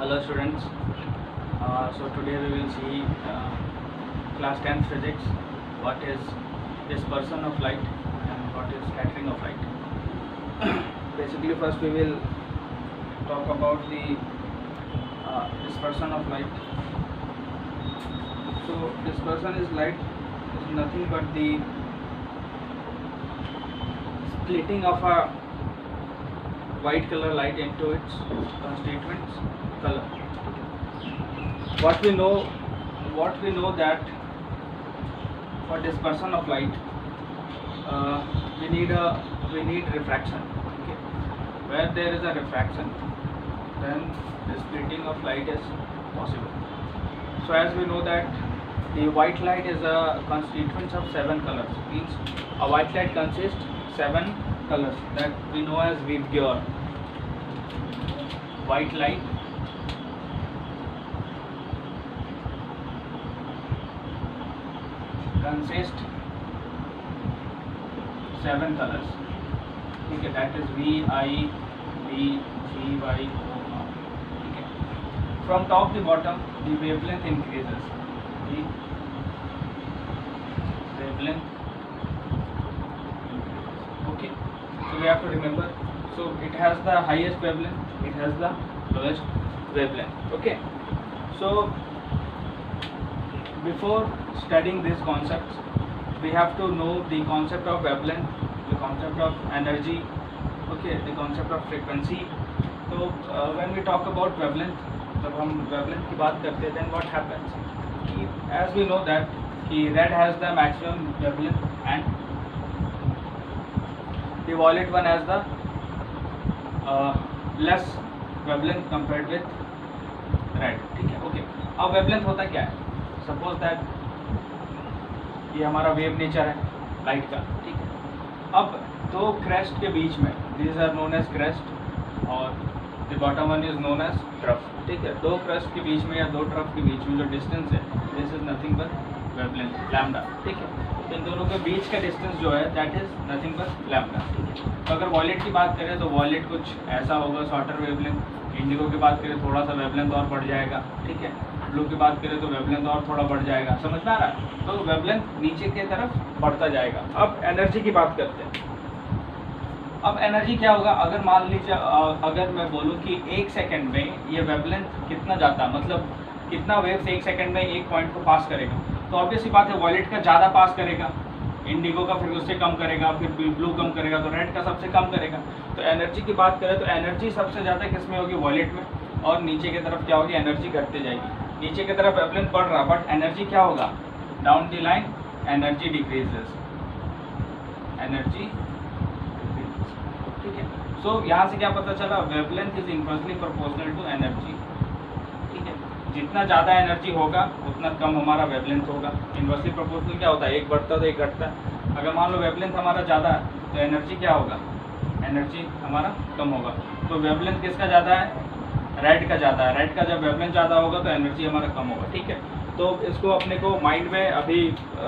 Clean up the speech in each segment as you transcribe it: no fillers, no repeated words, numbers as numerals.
Hello students. So today we will see class 10th physics. What is dispersion of light and what is scattering of light. Basically, first we will talk about the dispersion of light. So dispersion is light is nothing but the splitting of a white color light into its constituents color. What we know that for dispersion of light we need refraction. Okay. Where there is a refraction, then the splitting of light is possible. So as we know that the white light is a constituent of 7 colors. Means a white light consists 7 colors that we know as Vibgyor. White light consists 7 colors. Okay, that is V, I, B, G, Y, O, R. Okay. From top to bottom, the wavelength increases. The wavelength increases. Okay. So we have to remember. So it has the highest wavelength. It has the lowest wavelength. Okay. So before studying these concepts, we have to know the concept of wavelength, the concept of energy, okay, the concept of frequency. So when we talk about wavelength, जब हम wavelength की बात करते हैं, then what happens? As we know that red has the maximum wavelength and the violet one has the less wavelength compared with red. ठीक है, okay. अब wavelength होता क्या है? Suppose that ये हमारा वेव नेचर है लाइट का, ठीक है. अब दो क्रेस्ट के बीच में, these are known as crest और the bottom one is known as trough, ठीक है. दो क्रेस्ट के बीच में या दो ट्रफ के बीच में जो डिस्टेंस है, this is nothing but wavelength, lambda, ठीक है. इन दोनों के बीच का डिस्टेंस जो है that is nothing but lambda, ठीक है. तो अगर वॉलेट की बात करें तो वॉलेट कुछ ऐसा होगा, शॉर्टर वेवलेंथ. इंडिगो की बात करें थोड़ा सा वेवलेंथ और बढ़ जाएगा, ठीक है. ब्लू की बात करें तो वेवलेंथ और थोड़ा बढ़ जाएगा. समझ में आ रहा है? तो वेवलेंथ नीचे की तरफ बढ़ता जाएगा. अब एनर्जी की बात करते हैं. अब एनर्जी क्या होगा? अगर मान लीजिए अगर मैं बोलूँ कि 1 सेकंड में ये वेवलेंथ कितना जाता है, मतलब कितना वेव्स 1 सेकंड में एक पॉइंट को पास करेगा, तो ऑब्वियस सी बात है वॉलेट का ज़्यादा पास करेगा, इंडिगो का फिर उससे कम करेगा, फिर ब्लू कम करेगा, तो रेड का सबसे कम करेगा. तो एनर्जी की बात करें तो एनर्जी सबसे ज़्यादा किस में होगी? वॉलेट में. और नीचे की तरफ क्या होगी? एनर्जी घटते जाएगी. नीचे की तरफ वेवलेंथ बढ़ रहा, बट एनर्जी क्या होगा? Down the line energy decreases, energy, ठीक है. सो यहाँ से क्या पता चला? Wavelength is inversely proportional to energy, ठीक है. जितना ज़्यादा एनर्जी होगा उतना कम हमारा वेवलेंथ होगा. इनवर्सली प्रोपोर्शनल क्या होता है? एक बढ़ता है तो एक घटता है. अगर मान लो वेवलेंथ हमारा ज़्यादा है तो एनर्जी क्या होगा? एनर्जी हमारा कम होगा. तो वेवलेंथ किसका ज़्यादा है? रेड का ज़्यादा है. रेड का जब वेवलेंथ ज़्यादा होगा तो एनर्जी हमारा कम होगा, ठीक है. तो इसको अपने को माइंड में अभी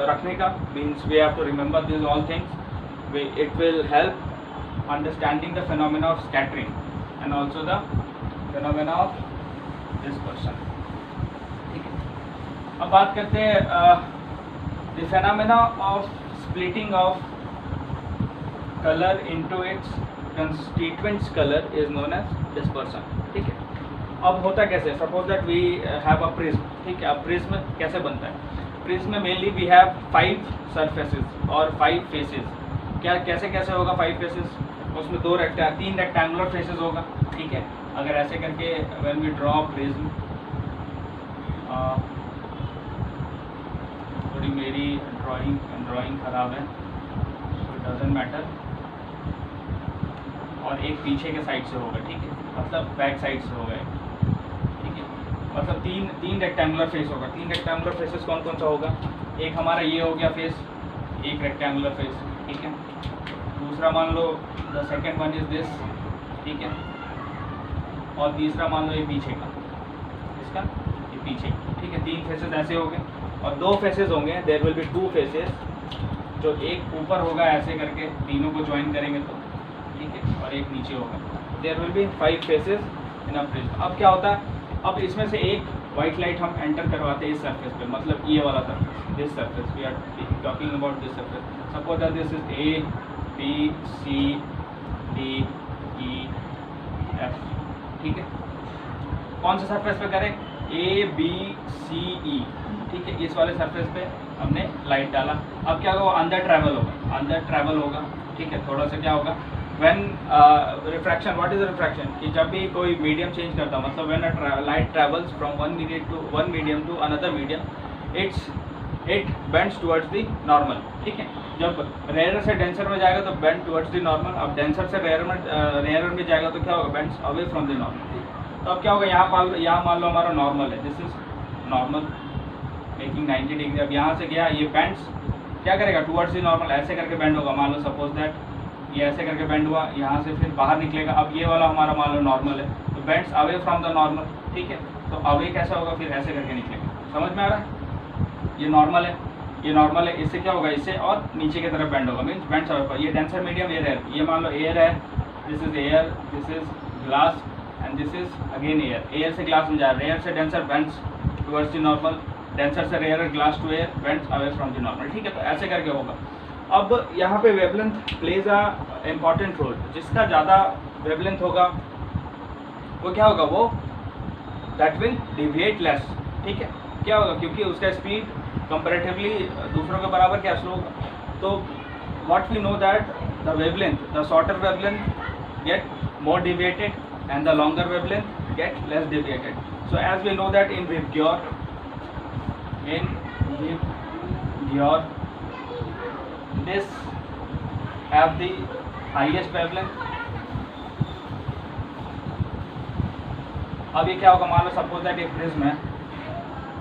रखने का, means we have to remember this all things. It will help understanding the phenomena of scattering and also the phenomena of dispersion, ठीक है. अब बात करते हैं the phenomena of splitting of colour into its constituents colour is known as dispersion, ठीक है. अब होता कैसे? Suppose that we have a prism, ठीक है. अब प्रिज्म कैसे बनता है? प्रिज्म में मेनली वी हैव 5 सरफेसेस और 5 फेसेस. क्या कैसे कैसे होगा 5 फेसेस? उसमें 3 रेक्टेंगुलर फेसेस होगा, ठीक है. अगर ऐसे करके व्हेन वी ड्रॉ प्रिज्म, थोड़ी मेरी ड्राइंग ख़राब है, सो इट डजंट मैटर. और एक पीछे के साइड से होगा, ठीक है, मतलब बैक साइड से होगा, ठीक है. मतलब तीन रेक्टेंगुलर फेस होगा. 3 रेक्टेंगुलर फेसेस कौन कौन सा होगा? एक हमारा ये हो गया फेस, एक रेक्टेंगुलर फेस, ठीक है. दूसरा मान लो the second one is this, ठीक है. और तीसरा मान लो ये पीछे का, इसका ये पीछे, ठीक है. 3 फेसेस ऐसे हो गए. और 2 फेसेस होंगे, देयर विल बी 2 फेसेस, जो एक ऊपर होगा ऐसे करके तीनों को ज्वाइन करेंगे तो, ठीक है, और एक नीचे होगा. There will be 5 faces in a prism. अब क्या होता है, अब इसमें से एक वाइट लाइट हम एंटर करवाते हैं इस सरफेस पे, मतलब ये वाला surface, this surface we are talking about this surface. Suppose that this is A B C D E F, ठीक है। कौन से सरफेस पे करें? ए बी सी ई, ठीक है। इस वाले सरफेस पे हमने लाइट डाला। अब क्या होगा? अंदर ट्रैवल होगा, अंदर ट्रैवल होगा, ठीक है। थोड़ा सा क्या होगा? When refraction, what is refraction? कि जब भी कोई मीडियम चेंज करता, मतलब when a light travels from one medium to another medium, it bends towards the normal, ठीक है। जब रेयर से डेंसर में जाएगा तो बेंड टुवर्ड्स द नॉर्मल। अब डेंसर से रेयर में जाएगा तो क्या होगा? Bends away from the normal. तो अब क्या होगा? यहाँ मान लो हमारा नॉर्मल है, this is normal making 90 degree. अब यहाँ से गया, ये बेंड्स क्या करेगा? टुवर्ड्स द नॉर्मल, ऐसे करके बेंड होगा। मान लो सपोज दैट ये ऐसे करके बेंड हुआ, यहाँ से फिर बाहर निकलेगा। अब ये वाला हमारा मान लो नॉर्मल है, तो bends away from the normal, ठीक है। तो अवे कैसा होगा? फिर ऐसे करके निकलेगा। समझ में आ रहा है? ये नॉर्मल है, ये नॉर्मल है, इससे क्या होगा? इससे और नीचे की तरफ बेंड होगा, मीन्स बेंड्स अवे पर। ये डेंसर मीडियम एयर है, ये मान लो एयर है, this is air, this is glass and this is again air. Air से ग्लास में जा रहा है, एयर से denser bends towards the normal, denser से rare, glass to air, bends away from the normal, ठीक है। तो ऐसे करके होगा। अब यहाँ पे wavelength plays a important role. जिसका ज़्यादा वेवलेंथ होगा वो क्या होगा? वो दैट विल डिविएट लेस, ठीक है। क्या होगा? क्योंकि उसका स्पीड कंपैरेटिवली दूसरों के बराबर क्या स्लो होगा। तो what we know that the wavelength, the shorter wavelength get more deviated and the longer wavelength get less deviated. So as we know that in Vibgyor, this have the highest wavelength. अब ये क्या होगा? मान लो suppose that एक prism है,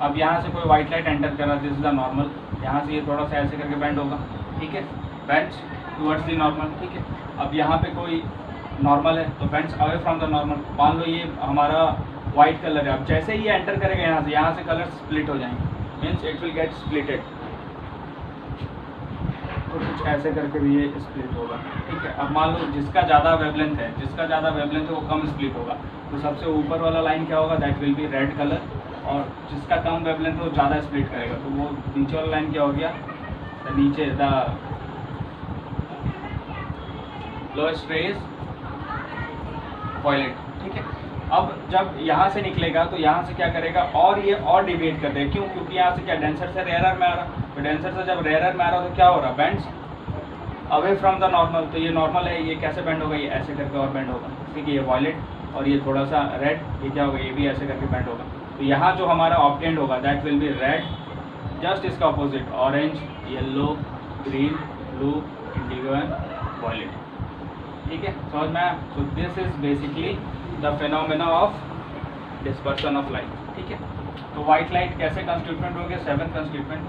अब यहाँ से कोई व्हाइट लाइट एंटर कर रहा है, दिस इज द नॉर्मल। यहाँ से ये थोड़ा सा ऐसे करके बेंड होगा, ठीक है, बेंड्स टुवर्ड्स द नॉर्मल, ठीक है। अब यहाँ पे कोई नॉर्मल है तो bends away from the normal. मान लो ये हमारा वाइट कलर है, अब जैसे ही ये एंटर करेगा यहाँ से कलर स्प्लिट हो जाएंगे, means it will get splitted. तो कुछ ऐसे करके भी ये स्प्लिट होगा, ठीक है। अब मान लो जिसका ज़्यादा वेवलेंथ है, वो कम स्प्लिट होगा। तो सबसे ऊपर वाला लाइन क्या होगा? That will be red colour. और जिसका कम वेवलेंथ है वो ज़्यादा स्प्लिट करेगा, तो वो नीचे वाला लाइन क्या हो गया? नीचे द लोएस्ट रेज वॉयलेट, ठीक है। अब जब यहाँ से निकलेगा तो यहाँ से क्या करेगा? और ये और डिविएट कर देगा। क्यों? क्योंकि यहाँ से क्या डेंसर से रेयरर में आ रहा, तो डेंसर से जब रेयरर में आ रहा तो क्या हो रहा? Bends away from the normal. तो ये नॉर्मल है, ये कैसे बेंड होगा? ये ऐसे करके और बेंड होगा, ठीक है। ये वॉयलेट और ये थोड़ा सा रेड, ये क्या होगा? ये भी ऐसे करके बेंड होगा। तो यहाँ जो हमारा ऑब्टेंड होगा that will be red, just इसका opposite orange, yellow, green, blue, indigo and violet, ठीक है। समझ में? So this is basically the phenomena of dispersion of light, ठीक है। तो वाइट लाइट कैसे कंस्टिट्यूएंट होंगे? 7 कंस्टिट्यूएंट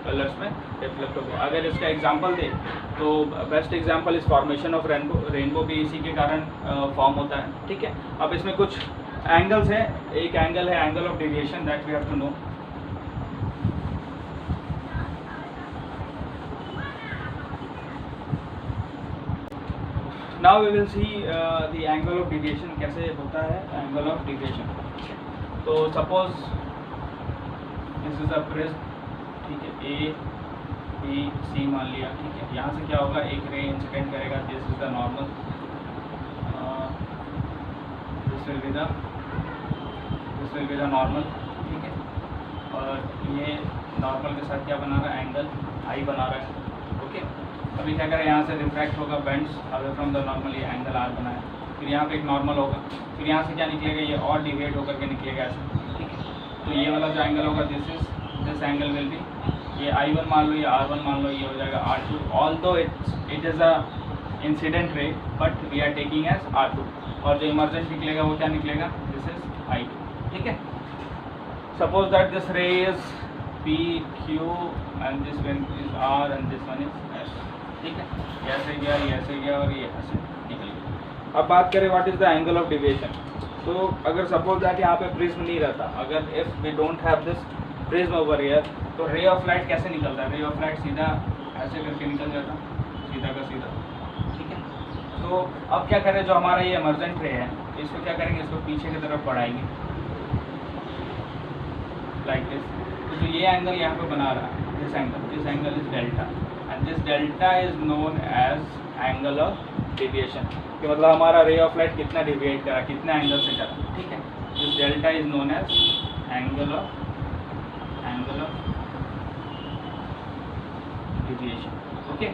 कलर्स में रिफ्लेक्ट हो गया। अगर इसका एग्जांपल दे तो best example is formation of rainbow भी इसी के कारण फॉर्म होता है, ठीक है। अब इसमें कुछ एंगल्स हैं। एक एंगल है angle of deviation, that we have to know. Now we will see the angle of deviation कैसे होता है, angle of deviation। तो suppose this is a prism, ठीक है, A B C मान लिया, ठीक है। यहाँ से क्या होगा? एक रे इंसिडेंट करेगा, this is the normal, this will be the normal, ठीक है। और ये नॉर्मल के साथ क्या बना रहा है? एंगल I बना रहा है, ओके। अभी क्या करें? यहाँ से रिफ्रैक्ट होगा, bends away from the normal, ये एंगल आर बनाया। फिर यहाँ पे एक नॉर्मल होगा, फिर यहाँ से क्या निकलेगा? ये और डिविएट होकर के निकलेगा ऐसे, ठीक है। तो ये वाला जो एंगल होगा दिस एंगल विल बी, ये I1 मान लो, ये R1 मान लो, ये हो जाएगा R2। Although it is a incident ray but we are taking as R2। और जो इमर्जेंट निकलेगा वो क्या निकलेगा? दिस इज I2, ठीक है। सपोज दैट दिस रे is P Q and this one is R and this one is S, ठीक है। ये ऐसे गया और ये ऐसे निकल गया। अब बात करें what is the angle of deviation. तो अगर सपोज दैट यहाँ पे प्रिज्म नहीं रहता, अगर if we don't have this prism over here, तो रे ऑफ लाइट कैसे निकलता है? रे ऑफ लाइट सीधा ऐसे करके निकल जाता, सीधा का सीधा, ठीक है। तो अब क्या करें? जो हमारा ये इमर्जेंट रे है, इसको क्या करेंगे? इसको पीछे की तरफ बढ़ाएंगे, लाइक दिस। तो जो ये एंगल यहाँ पे बना रहा है, this angle is delta, and this delta is known as angle of deviation. कि मतलब हमारा रे ऑफ लाइट कितना डिविएट करा, कितना एंगल से करा, ठीक है। This delta is known as angle of deviation. Okay,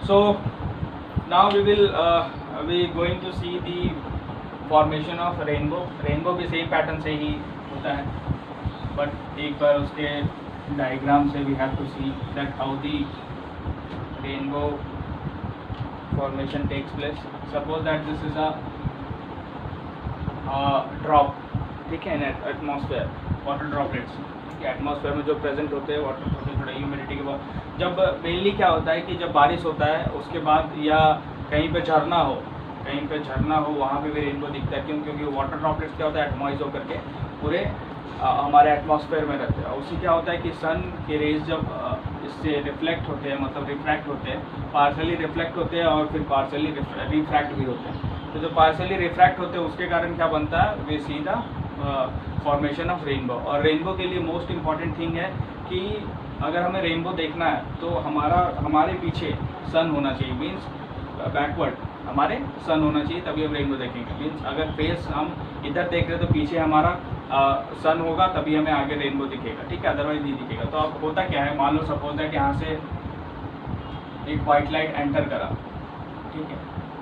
so now we will we going to see the formation of rainbow भी सेम पैटर्न से ही होता है, बट एक बार उसके डायग्राम से we have to see that how the rainbow formation takes place. Suppose that this is a drop, ठीक है, in atmosphere, water droplets। Atmosphere में जो प्रेजेंट होते हैं वाटर ड्रॉपलेट, थोड़ा ह्यूमिडिटी के बाद, जब मेनली क्या होता है कि जब बारिश होता है उसके बाद या कहीं पे झरना हो वहाँ पे भी रेनबो दिखता है। क्यों? क्योंकि वाटर ड्रॉपलेट्स क्या होता है, एटमॉइज होकर के पूरे हमारे एटमॉस्फेयर में रहते हैं। उससे क्या होता है कि सन के रेज जब इससे रिफ्लेक्ट होते हैं, मतलब रिफ्रैक्ट होते हैं, पार्शली रिफ्लेक्ट होते हैं और फिर पार्शली रिफ्रैक्ट भी होते हैं। तो जो पार्शली रिफ्रैक्ट होते हैं उसके कारण क्या बनता है, वे सीधा फॉर्मेशन ऑफ रेनबो। और रेनबो के लिए मोस्ट इम्पॉर्टेंट थिंग है कि अगर हमें रेनबो देखना है तो हमारे पीछे सन होना चाहिए, मीन्स बैकवर्ड हमारे सन होना चाहिए, तभी हम रेनबो देखेंगे। मीन्स अगर फेस हम इधर देख रहे हैं तो पीछे हमारा सन होगा, तभी हमें आगे रेनबो दिखेगा, ठीक है, अदरवाइज नहीं दिखेगा। तो अब होता क्या है, मान लो सपोज है कि यहाँ से एक वाइट लाइट एंटर करा, ठीक है,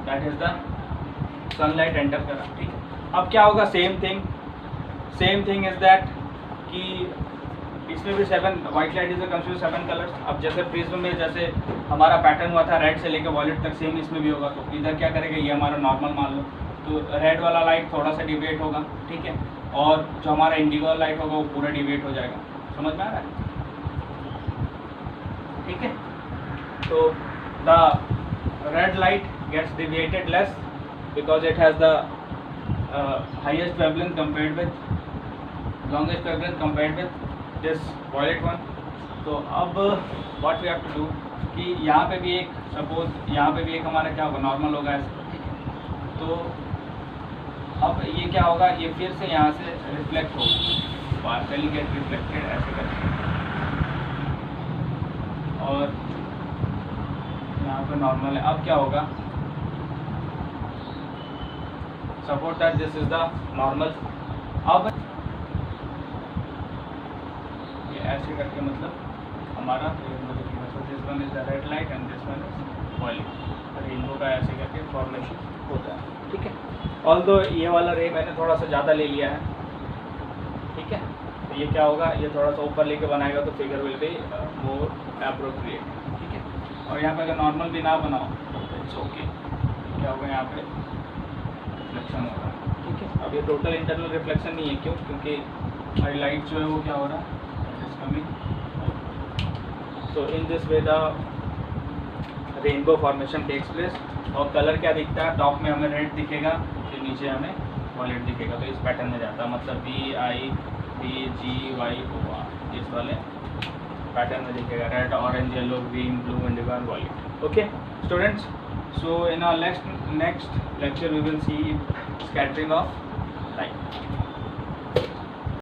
that is the sunlight enter करा, ठीक है। अब क्या होगा, सेम थिंग इज दैट कि इसमें भी 7 white light is consider 7 colours. अब जैसे प्रिज्म में जैसे हमारा पैटर्न हुआ था रेड से लेकर वॉयलेट तक, सेम इसमें भी होगा। तो इधर क्या करेगा, ये हमारा नॉर्मल मान लो, तो रेड वाला लाइट थोड़ा सा डिविएट होगा, ठीक है, और जो हमारा इंडिगो लाइट होगा वो पूरा डिविएट हो जाएगा। समझ में आ रहा है, ठीक है। तो the red light gets deviated less because it has the highest wavelength compared with longest wavelength compared with this violet one। तो अब what we have to do कि यहाँ पे भी एक सपोज यहाँ पे भी एक हमारा क्या होगा, नॉर्मल होगा ऐसे, ठीक है। तो अब ये क्या होगा, ये फिर से यहाँ से रिफ्लेक्ट होगा, पार्शियली गेट रिफ्लेक्टेड ऐसे करके, और यहाँ पे नॉर्मल है। अब क्या होगा, suppose that this is the normal. अब ये ऐसे करके मतलब हमारा this one is the red light and this one is violet. Rainbow का ऐसे करके फॉर्मेशन होता है, ठीक है। ऑल्दो ये वाला रे मैंने थोड़ा सा ज़्यादा ले लिया है, ठीक है। तो ये क्या होगा, ये थोड़ा सा ऊपर लेके बनाएगा तो figure will be more appropriate, ठीक है। और यहाँ पे अगर नॉर्मल भी ना बनाओ तो इट्स ओके। क्या होगा, यहाँ पे रिफ्लेक्शन हो रहा है, ठीक है। अब ये टोटल इंटरनल रिफ्लेक्शन नहीं है, क्यों? क्योंकि हाईलाइट जो है वो क्या हो रहा है, is coming. So in this way the rainbow formation takes place. और कलर क्या दिखता है, टॉप में हमें रेड दिखेगा, फिर नीचे हमें वॉयलेट दिखेगा। तो इस पैटर्न में जाता है, मतलब BIBGY इस वाले पैटर्न में दिखेगा, red, orange, yellow, green, blue, indigo and violet. Okay students, so in our next lecture we will see scattering of light।